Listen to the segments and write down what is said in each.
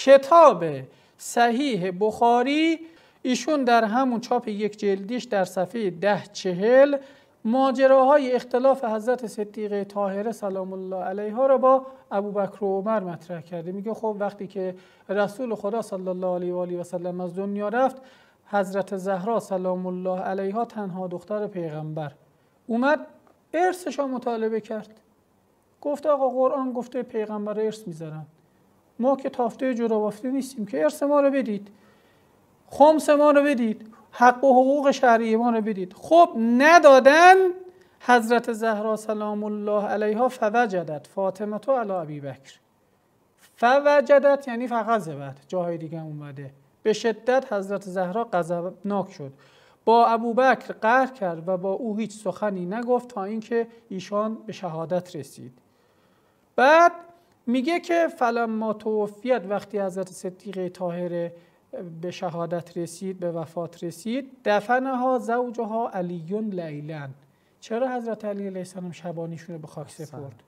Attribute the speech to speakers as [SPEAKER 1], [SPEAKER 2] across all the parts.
[SPEAKER 1] کتاب صحیح بخاری ایشون در همون چاپ یک جلدیش در صفحه 1040 ماجراهای اختلاف حضرت صدیقه طاهره سلام الله علیها را با ابوبکر و عمر مطرح کرده. میگه خب وقتی که رسول خدا صلی الله علیه و آله و سلم از دنیا رفت، حضرت زهرا سلام الله علیها تنها دختر پیغمبر اومد ارثش را مطالبه کرد. گفت آقا قرآن گفته پیغمبر ارث میذارن، ما که تافته جدا بافته نیستیم که ارث ما رو بدید، خمس ما رو بدید، حق و حقوق شرعی ما رو بدید. خب ندادن. حضرت زهرا سلام الله علیها فوجدت فاطمه تو علی ابی بکر. فوجدت یعنی فغضبت، جاهای دیگه اومده. به شدت حضرت زهرا غضبناک شد، با ابوبکر قهر کرد و با او هیچ سخنی نگفت تا اینکه ایشان به شهادت رسید. بعد میگه که فلما توفیت، وقتی حضرت صدیقه طاهره به شهادت رسید، به وفات رسید، دفنها زوجها علی لیلا. چرا حضرت علی علیه السلام شبانیشون رو به خاک سپرد؟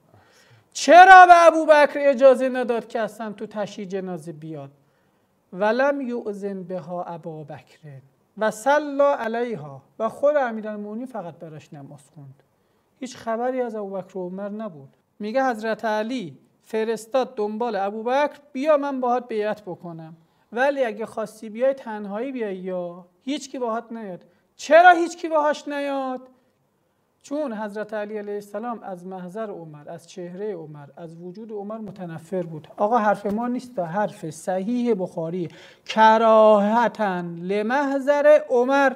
[SPEAKER 1] چرا به ابوبکر اجازه نداد که اصلا تو تشییع جنازه بیاد؟ ولم یؤذن بها ابابکر و صلی علیها، و خود امیرالمومنین فقط براش نماز خوند. هیچ خبری از ابوبکر و عمر نبود. میگه حضرت علی فرستاد دنبال ابوبکر، بیا من باهات بیعت بکنم، ولی اگه خواستی بیای تنهایی بیای یا هیچ کی باهات نیاد. چرا هیچ کی باهاش نیاد؟ چون حضرت علی علیه السلام از محضر عمر، از چهره عمر، از وجود عمر متنفر بود. آقا حرف ما نیست، حرف صحیح بخاری، کراهتن لمحضر عمر.